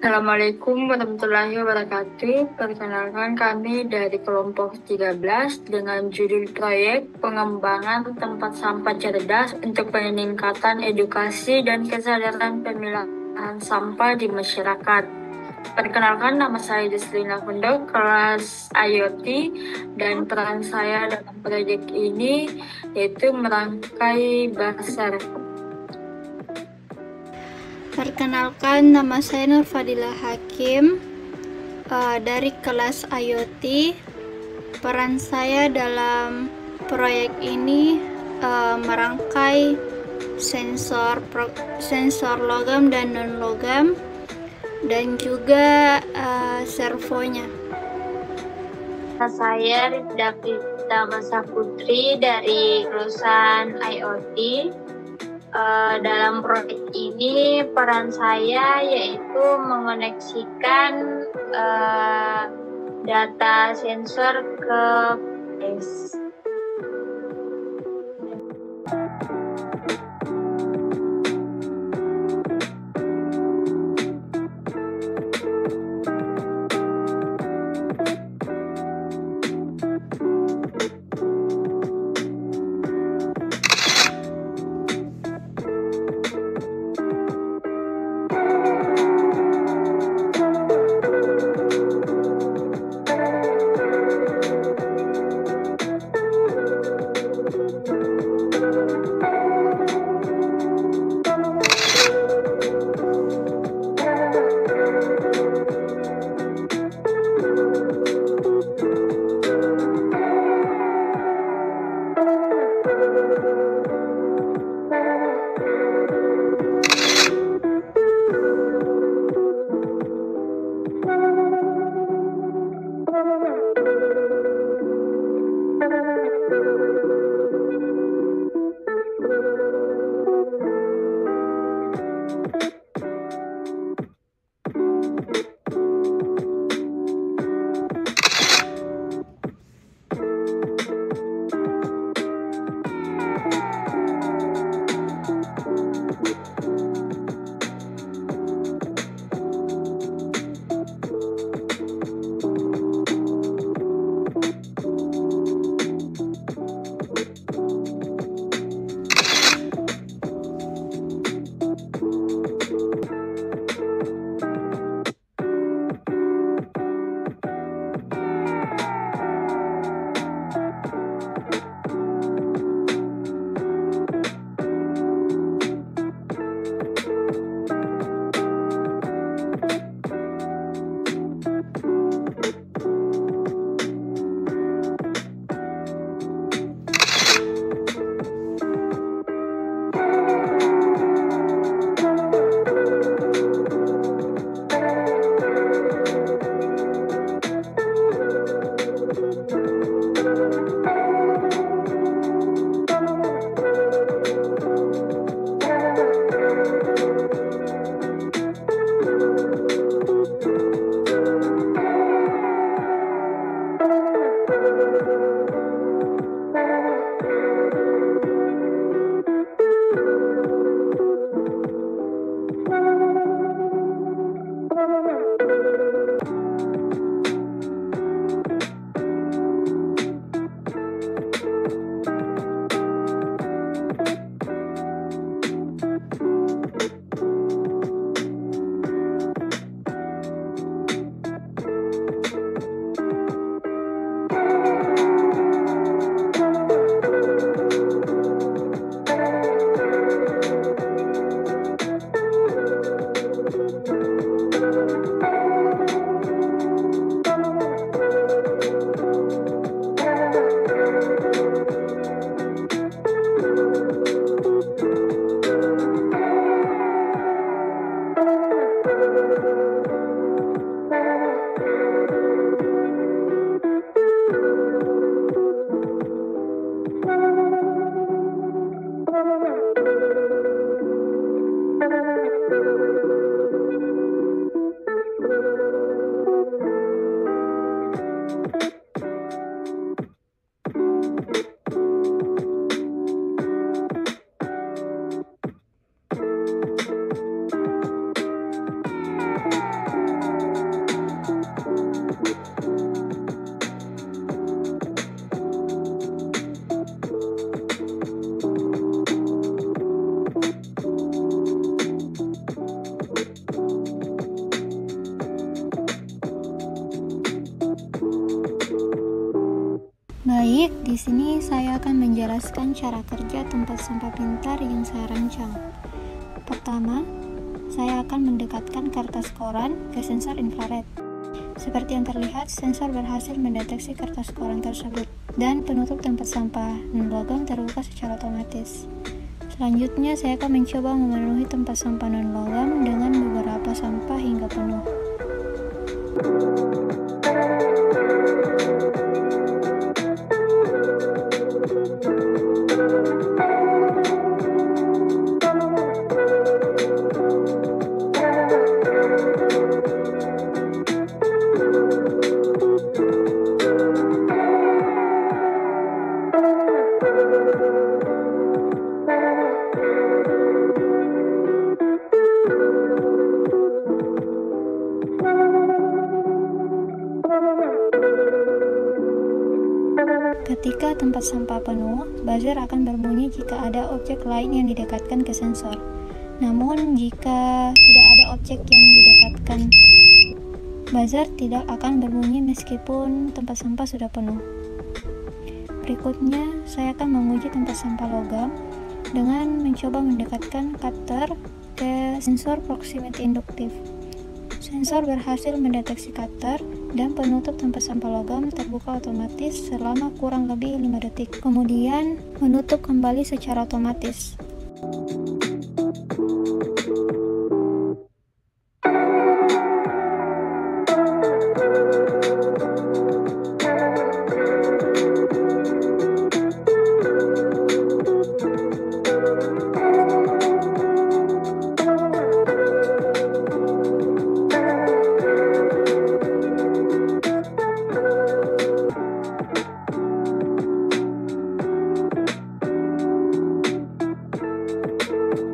Assalamualaikum warahmatullahi wabarakatuh. Perkenalkan kami dari kelompok 13 dengan judul proyek pengembangan tempat sampah cerdas untuk peningkatan edukasi dan kesadaran pemilahan sampah di masyarakat. Perkenalkan, nama saya Deslina Fundo, kelas IoT, dan peran saya dalam proyek ini yaitu merangkai basar. Perkenalkan, nama saya Nur Fadila Hakim dari kelas IoT. Peran saya dalam proyek ini merangkai sensor logam dan non logam dan juga servonya. Saya Rifda Prita Masa Putri dari lulusan IoT. Dalam proyek ini peran saya yaitu mengoneksikan data sensor ke PLES. sini saya akan menjelaskan cara kerja tempat sampah pintar yang saya rancang. Pertama, saya akan mendekatkan kertas koran ke sensor infrared. Seperti yang terlihat, sensor berhasil mendeteksi kertas koran tersebut dan penutup tempat sampah non-logam terbuka secara otomatis. Selanjutnya, saya akan mencoba memenuhi tempat sampah non-logam dengan beberapa sampah hingga penuh. Ketika tempat sampah penuh, buzzer akan berbunyi jika ada objek lain yang didekatkan ke sensor. Namun, jika tidak ada objek yang didekatkan, buzzer tidak akan berbunyi meskipun tempat sampah sudah penuh. Berikutnya, saya akan menguji tempat sampah logam dengan mencoba mendekatkan cutter ke sensor proximity induktif. Sensor berhasil mendeteksi cutter dan penutup tempat sampah logam terbuka otomatis selama kurang lebih 5 detik. Kemudian menutup kembali secara otomatis.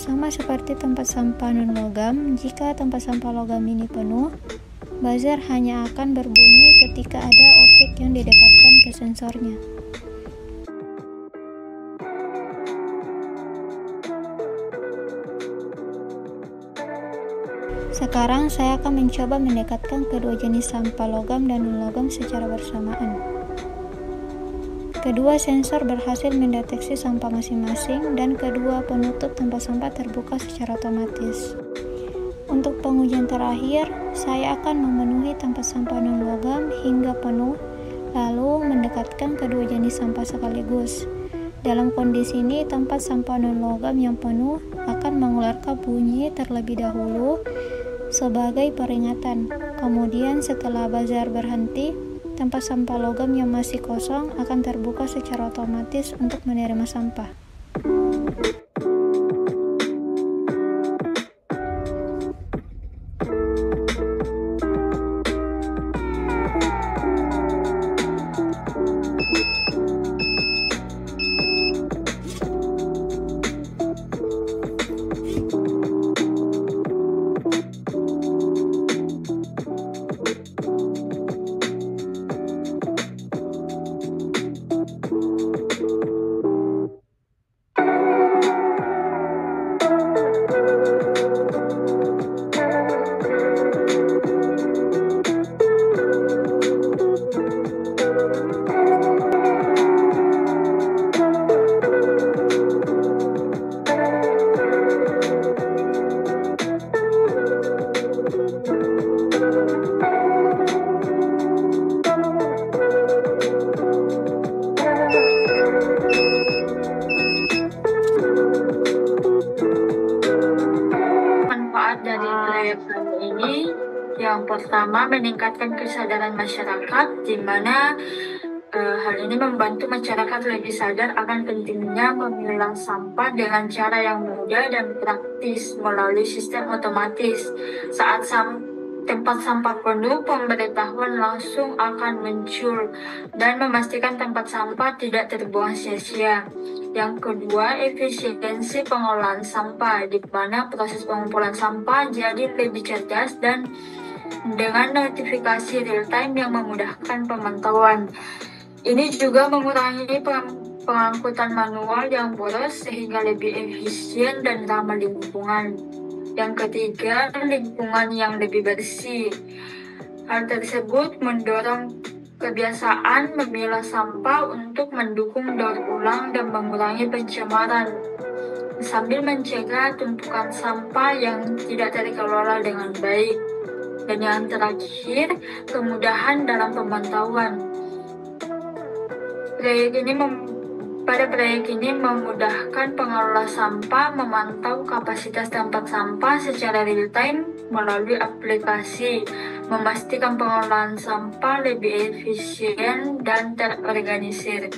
Sama seperti tempat sampah non-logam, jika tempat sampah logam ini penuh, buzzer hanya akan berbunyi ketika ada objek yang didekatkan ke sensornya. Sekarang saya akan mencoba mendekatkan kedua jenis sampah logam dan non-logam secara bersamaan. Kedua sensor berhasil mendeteksi sampah masing-masing dan kedua penutup tempat sampah terbuka secara otomatis. Untuk pengujian terakhir, saya akan memenuhi tempat sampah non-logam hingga penuh, lalu mendekatkan kedua jenis sampah sekaligus. Dalam kondisi ini, tempat sampah non-logam yang penuh akan mengeluarkan bunyi terlebih dahulu sebagai peringatan. Kemudian setelah buzzer berhenti, tempat sampah logam yang masih kosong akan terbuka secara otomatis untuk menerima sampah. ini yang pertama meningkatkan kesadaran masyarakat, di mana hal ini membantu masyarakat lebih sadar akan pentingnya memilah sampah dengan cara yang mudah dan praktis melalui sistem otomatis. Saat tempat sampah penuh, pemberitahuan langsung akan muncul dan memastikan tempat sampah tidak terbuang sia-sia. Yang kedua, efisiensi pengelolaan sampah, di mana proses pengumpulan sampah jadi lebih cerdas dan dengan notifikasi real-time yang memudahkan pemantauan. Ini juga mengurangi pengangkutan manual yang boros sehingga lebih efisien dan ramah lingkungan. Yang ketiga, lingkungan yang lebih bersih. Hal tersebut mendorong Kebiasaan memilah sampah untuk mendukung daur ulang dan mengurangi pencemaran, sambil mencegah tumpukan sampah yang tidak terkelola dengan baik. Dan yang terakhir, kemudahan dalam pemantauan. Pada proyek ini memudahkan pengelola sampah memantau kapasitas tempat sampah secara real-time melalui aplikasi, memastikan pengelolaan sampah lebih efisien dan terorganisir.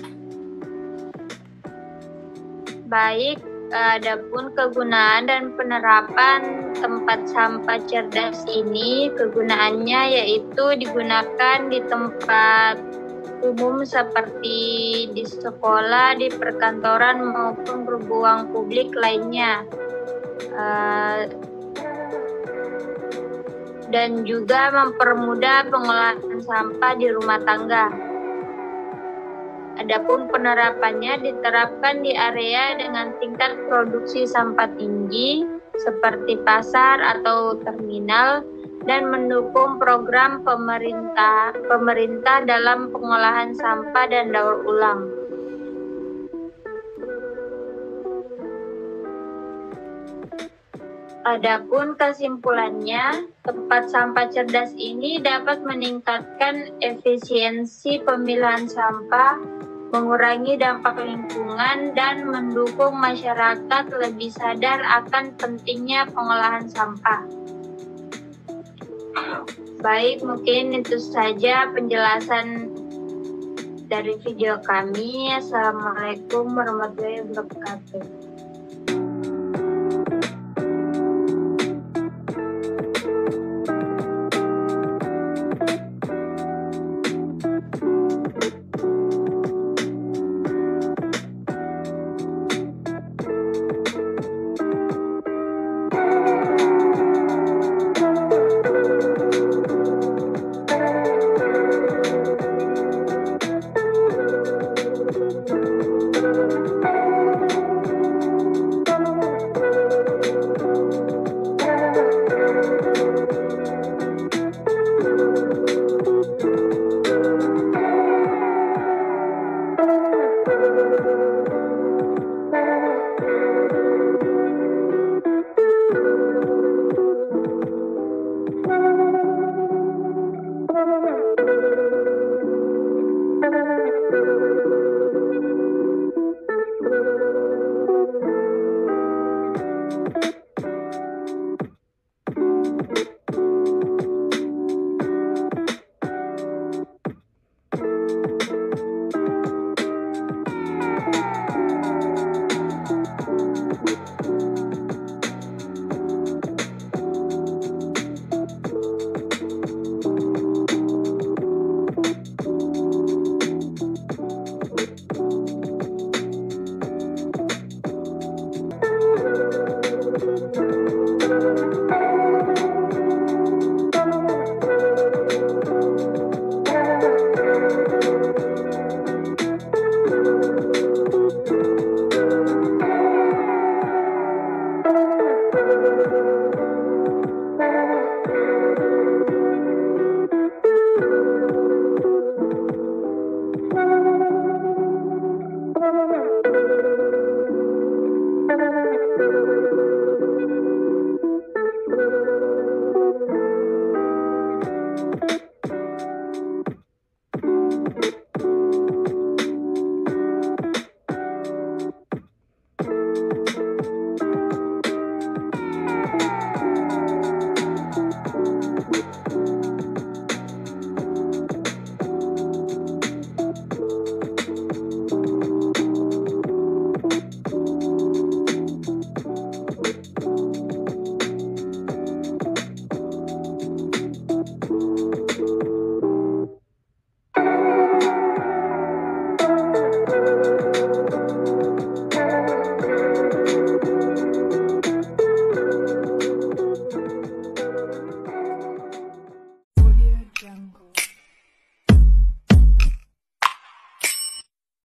Baik, adapun kegunaan dan penerapan tempat sampah cerdas ini, kegunaannya yaitu digunakan di tempat umum seperti di sekolah, di perkantoran maupun ruang publik lainnya. Dan juga mempermudah pengolahan sampah di rumah tangga. Adapun penerapannya diterapkan di area dengan tingkat produksi sampah tinggi seperti pasar atau terminal dan mendukung program pemerintah dalam pengolahan sampah dan daur ulang. Adapun kesimpulannya, tempat sampah cerdas ini dapat meningkatkan efisiensi pemilahan sampah, mengurangi dampak lingkungan, dan mendukung masyarakat lebih sadar akan pentingnya pengolahan sampah. Baik, mungkin itu saja penjelasan dari video kami. Assalamualaikum warahmatullahi wabarakatuh.